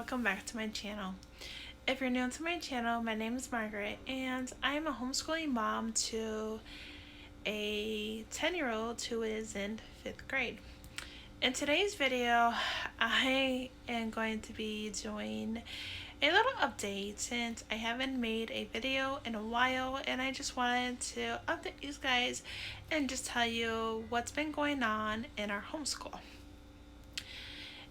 welcome back to my channel. If you're new to my channel, my name is Margaret and I'm a homeschooling mom to a 10-year-old who is in 5th grade. In today's video, I am going to be doing a little update since I haven't made a video in a while, and I just wanted to update you guys and just tell you what's been going on in our homeschool.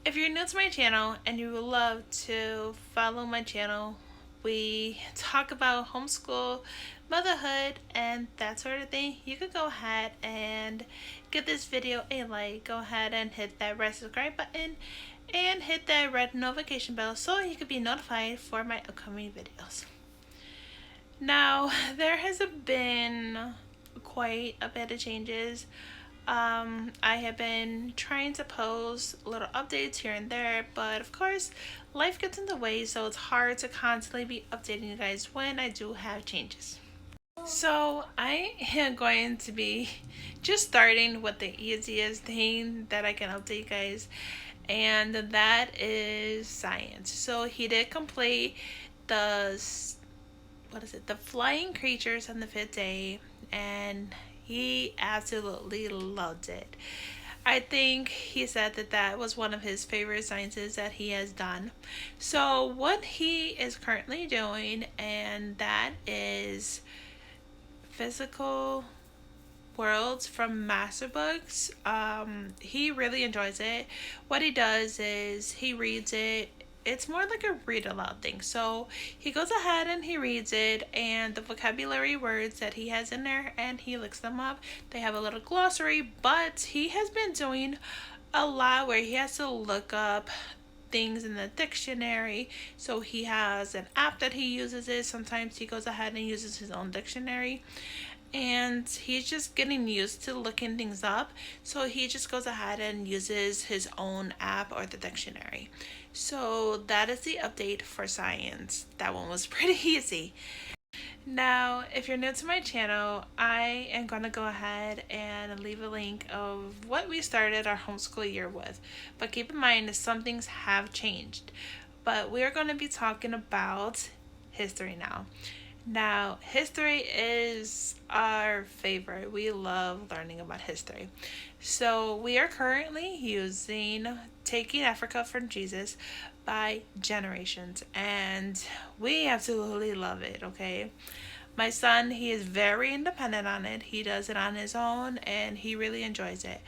If you're new to my channel and you would love to follow my channel, we talk about homeschool, motherhood, and that sort of thing. You could go ahead and give this video a like. Go ahead and hit that red subscribe button and hit that red notification bell so you could be notified for my upcoming videos. Now, there has been quite a bit of changes. I have been trying to post little updates here and there, but of course life gets in the way, so it's hard to constantly be updating you guys when I do have changes. So I am going to be just starting with the easiest thing that I can update you guys, and that is science. So he did complete the flying creatures on the 5th day, and he absolutely loved it. I think he said that was one of his favorite sciences that he has done. So what he is currently doing, and that is physical worlds from Master Books. He really enjoys it. What he does is he reads it. It's more like a read aloud thing. So he goes ahead and he reads it, and the vocabulary words that he has in there, and he looks them up. They have a little glossary, but he has been doing a lot where he has to look up things in the dictionary. So he has an app that he uses it. Sometimes he goes ahead and uses his own dictionary, and he's just getting used to looking things up. So he just goes ahead and uses his own app or the dictionary. So that is the update for science. That one was pretty easy. Now, if you're new to my channel, I am going to go ahead and leave a link of what we started our homeschool year with. But keep in mind that some things have changed. But we are going to be talking about history now. Now, history is our favorite. We love learning about history. So we are currently using Taking Africa from Jesus by Generations, and we absolutely love it, okay? My son, he is very independent on it. He does it on his own, and he really enjoys it.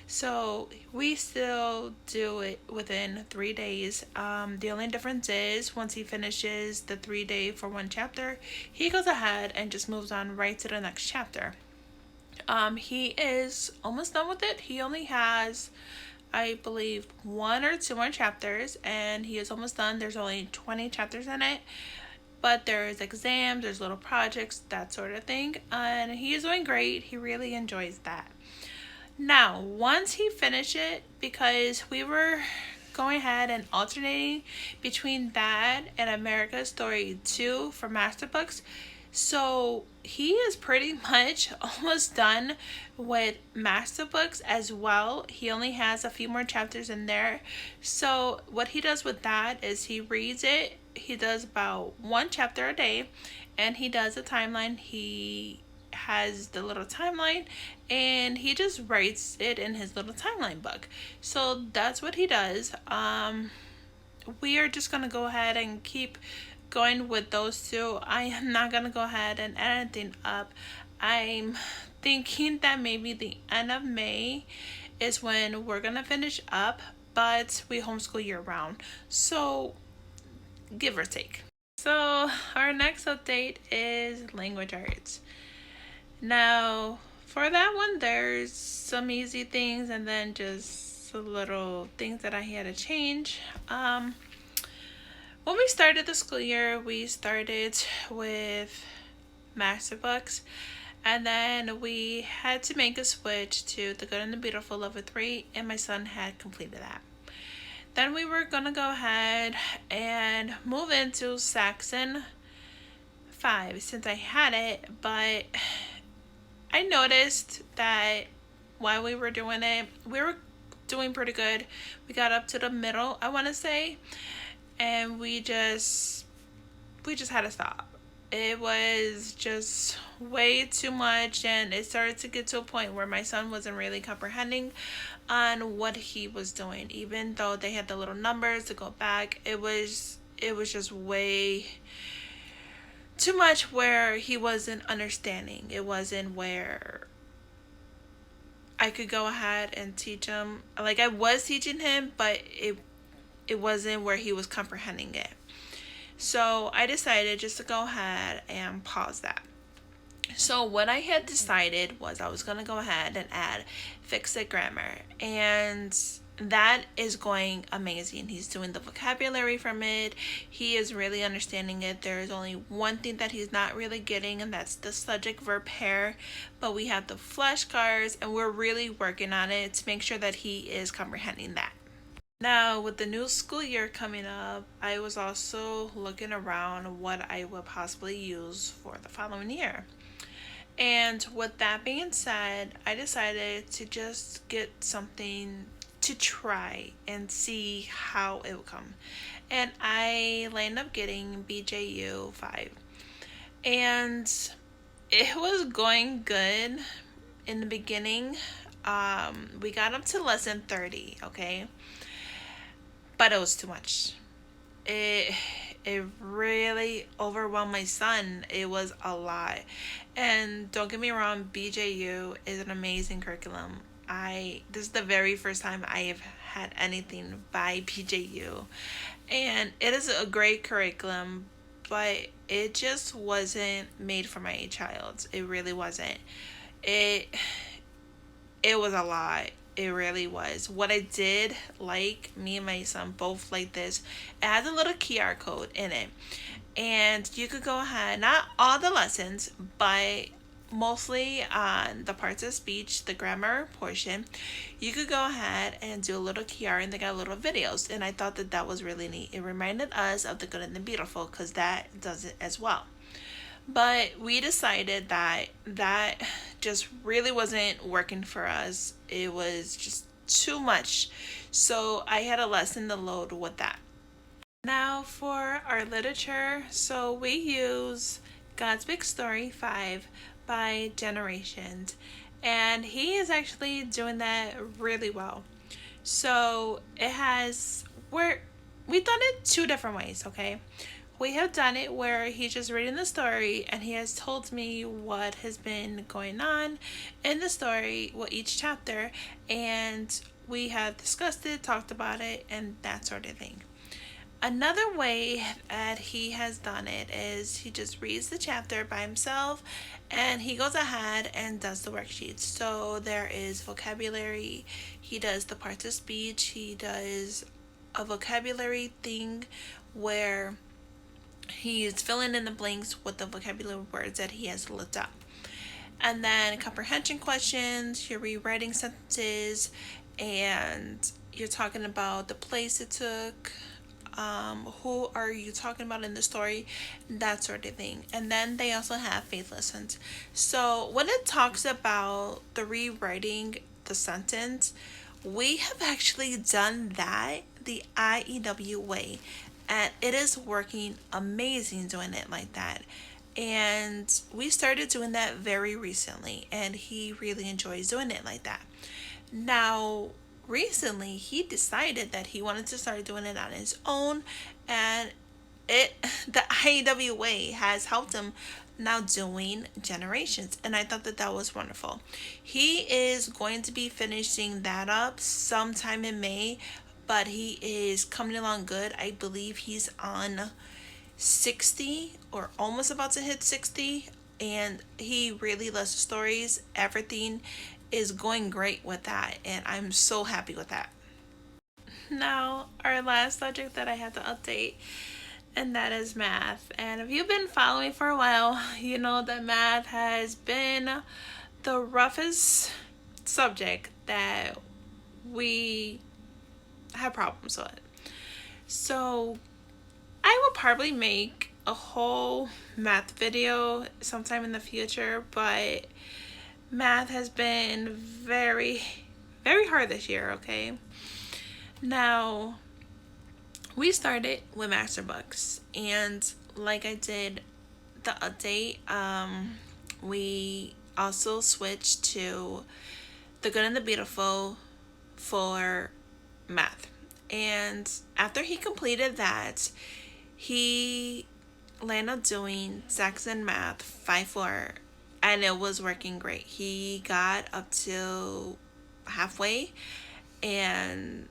So we still do it within 3 days. The only difference is once he finishes the 3-day for one chapter, he goes ahead and just moves on right to the next chapter. He is almost done with it. He only has, I believe, 1 or 2 more chapters, and he is almost done. There's only 20 chapters in it, but there's exams, there's little projects, that sort of thing, and he is doing great. He really enjoys that. Now, once he finished it, because we were going ahead and alternating between that and America's Story 2 for Master Books, so he is pretty much almost done with Master Books as well. He only has a few more chapters in there. So what he does with that is he reads it. He does about 1 chapter a day, and he does a timeline. He has the little timeline, and he just writes it in his little timeline book. So that's what he does. We are just gonna go ahead and keep going with those 2. I am not gonna go ahead and add anything up. I'm thinking that maybe the end of May is when we're gonna finish up, but we homeschool year round, so give or take. So our next update is language arts. Now, for that one, there's some easy things and then just some little things that I had to change. When we started the school year, we started with Master Books, and then we had to make a switch to The Good and the Beautiful Level 3, and my son had completed that. Then we were going to go ahead and move into Saxon 5 since I had it, but I noticed that while we were doing it, we were doing pretty good. We got up to the middle, I want to say, and we just had to stop. It was just way too much, and it started to get to a point where my son wasn't really comprehending on what he was doing. Even though they had the little numbers to go back, it was just way too much where he wasn't understanding. It wasn't where I could go ahead and teach him. Like, I was teaching him, but it wasn't where he was comprehending it. So I decided just to go ahead and pause that. So what I had decided was I was going to go ahead and add Fix It Grammar. And that is going amazing. He's doing the vocabulary from it. He is really understanding it. There is only one thing that he's not really getting, and that's the subject verb pair. But we have the flashcards, and we're really working on it to make sure that he is comprehending that. Now, with the new school year coming up, I was also looking around what I would possibly use for the following year. And with that being said, I decided to just get something to try and see how it would come. And I ended up getting BJU 5. And it was going good in the beginning. We got up to lesson 30, okay? But it was too much. It really overwhelmed my son. It was a lot. And don't get me wrong, BJU is an amazing curriculum. This is the very first time I have had anything by BJU. And it is a great curriculum, but it just wasn't made for my child. It really wasn't. It was a lot. It really was. What I did like, me and my son both like this, it has a little QR code in it. And you could go ahead, not all the lessons, but mostly on the parts of speech, the grammar portion, you could go ahead and do a little QR, and they got little videos. And I thought that that was really neat. It reminded us of The Good and the Beautiful, because that does it as well. But we decided that just really wasn't working for us. It was just too much. So I had to lessen the load with that. Now for our literature. So we use God's Big Story 5 by Generations. And he is actually doing that really well. So we've done it two different ways, okay? We have done it where he's just reading the story and he has told me what has been going on in the story with each chapter, and we have discussed it, talked about it, and that sort of thing. Another way that he has done it is he just reads the chapter by himself and he goes ahead and does the worksheets. So there is vocabulary, he does the parts of speech, he does a vocabulary thing where he's filling in the blanks with the vocabulary words that he has looked up. And then comprehension questions, you're rewriting sentences, and you're talking about the place it took, who are you talking about in the story, that sort of thing. And then they also have faith lessons. So when it talks about the rewriting the sentence, we have actually done that the IEW way. And it is working amazing doing it like that. And we started doing that very recently, and he really enjoys doing it like that. Now, recently, he decided that he wanted to start doing it on his own, and the IEW way has helped him now doing Generations, and I thought that that was wonderful. He is going to be finishing that up sometime in May, but he is coming along good. I believe he's on 60 or almost about to hit 60, and he really loves the stories. Everything is going great with that, and I'm so happy with that. Now, our last subject that I have to update, and that is math. And if you've been following for a while, you know that math has been the roughest subject that we have problems with. So I will probably make a whole math video sometime in the future, but math has been very, very hard this year, okay? Now, we started with Masterbooks, and like I did the update, we also switched to The Good and the Beautiful for math. And after he completed that, he landed up doing Saxon Math 5-4, and it was working great. He got up to halfway, and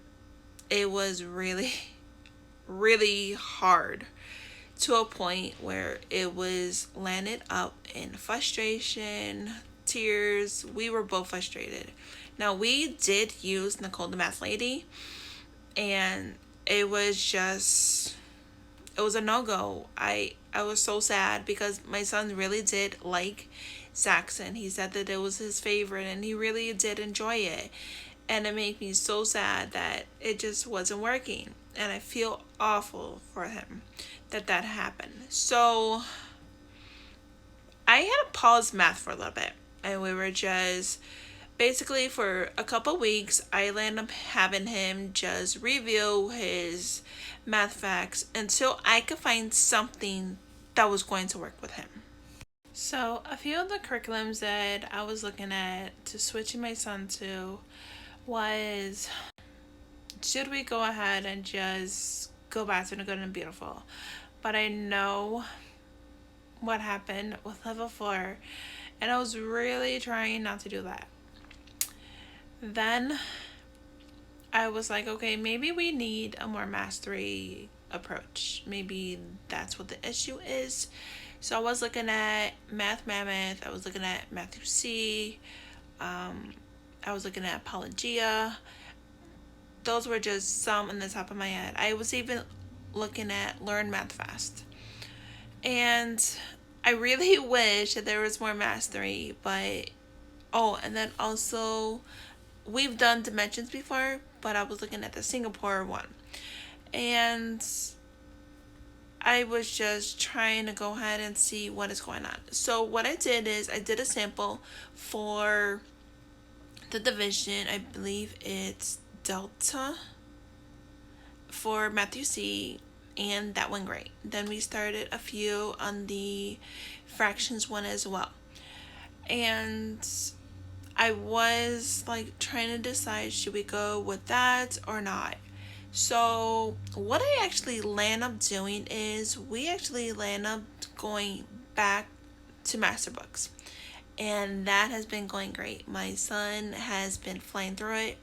it was really, really hard, to a point where it was landed up in frustration, tears. We were both frustrated. Now, we did use Nicole the Math Lady, and it was just, it was a no-go. I was so sad because my son really did like Saxon. He said that it was his favorite, and he really did enjoy it. And it made me so sad that it just wasn't working. And I feel awful for him that happened. So I had to pause math for a little bit. And we were just, basically for a couple weeks, I ended up having him just review his math facts until I could find something that was going to work with him. So a few of the curriculums that I was looking at to switching my son to was, should we go ahead and just go back to the Good and Beautiful? But I know what happened with level 4, and I was really trying not to do that. Then I was like, okay, maybe we need a more mastery approach. Maybe that's what the issue is. So I was looking at Math Mammoth, I was looking at Math-U-See, I was looking at Apologia. Those were just some in the top of my head. I was even looking at Learn Math Fast. And I really wish that there was more mastery, but and then also we've done Dimensions before, but I was looking at the Singapore one. And I was just trying to go ahead and see what is going on. So what I did is I did a sample for the division. I believe it's Delta for Math-U-See, and that went great. Then we started a few on the fractions one as well. And I was like trying to decide, should we go with that or not? So what I actually land up doing is we actually land up going back to Masterbooks. And that has been going great. My son has been flying through it.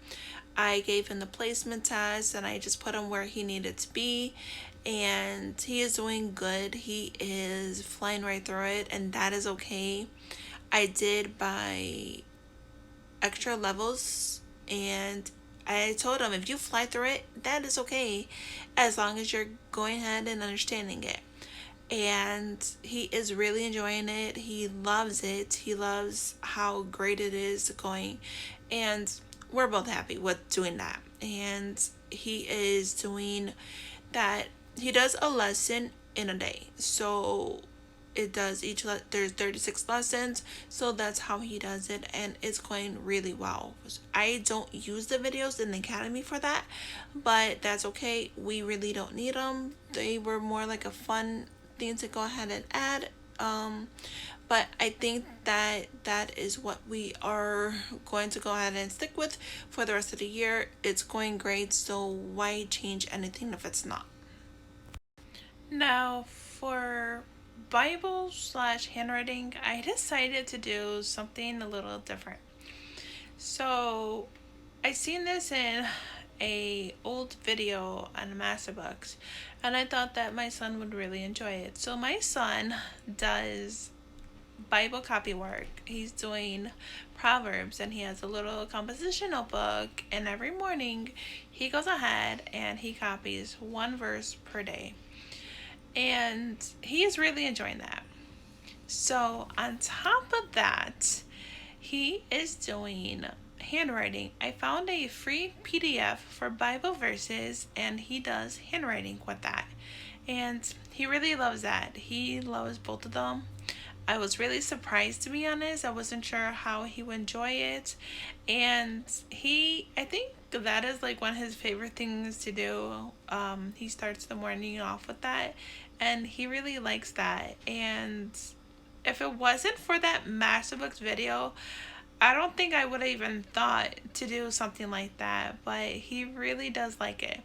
I gave him the placement test and I just put him where he needed to be. And he is doing good. He is flying right through it, and that is okay. I did buy extra levels, and I told him, if you fly through it, that is okay, as long as you're going ahead and understanding it. And he is really enjoying it. He loves it. He loves how great it is going. And we're both happy with doing that. And he is doing that. He does a lesson in a day. So it does there's 36 lessons, so that's how he does it, and it's going really well. I don't use the videos in the academy for that, but that's okay. We really don't need them. They were more like a fun thing to go ahead and add, but I think that is what we are going to go ahead and stick with for the rest of the year. It's going great, so why change anything if it's not? Now for Bible/handwriting, I decided to do something a little different. So I seen this in a old video on Masterbooks, and I thought that my son would really enjoy it. So my son does Bible copy work. He's doing Proverbs, and he has a little composition notebook, and every morning he goes ahead and he copies one verse per day. And he is really enjoying that. So on top of that, he is doing handwriting. I found a free PDF for Bible verses, and he does handwriting with that. And he really loves that. He loves both of them. I was really surprised, to be honest. I wasn't sure how he would enjoy it. And I think that is like one of his favorite things to do. He starts the morning off with that, and he really likes that. And if it wasn't for that Masterbooks video, I don't think I would have even thought to do something like that. But he really does like it.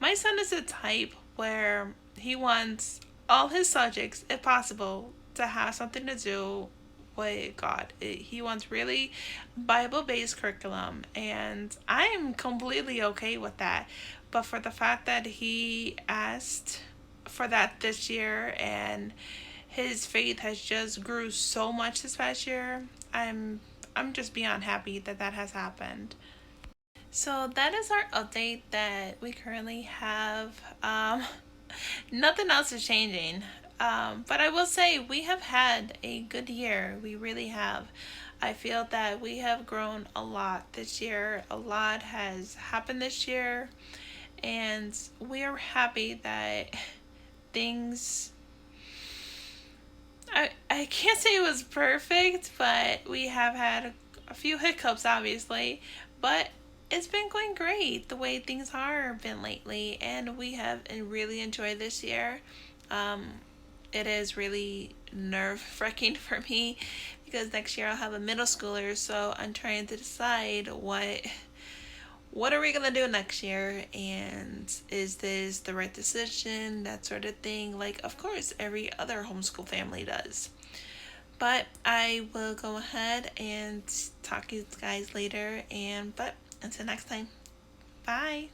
My son is the type where he wants all his subjects, if possible, to have something to do with God. He wants really Bible based curriculum, and I'm completely okay with that. But for the fact that he asked for that this year and his faith has just grew so much this past year, I'm just beyond happy that that has happened. So that is our update that we currently have. Nothing else is changing. But I will say we have had a good year. We really have. I feel that we have grown a lot this year. A lot has happened this year. And we are happy that things. I can't say it was perfect, but we have had a few hiccups, obviously. But it's been going great the way things are been lately, and we have really enjoyed this year. Um, it is really nerve wracking for me because next year I'll have a middle schooler, so I'm trying to decide what are we gonna do next year, and is this the right decision, that sort of thing. Like, of course, every other homeschool family does. But I will go ahead and talk to you guys later, and but until next time, bye.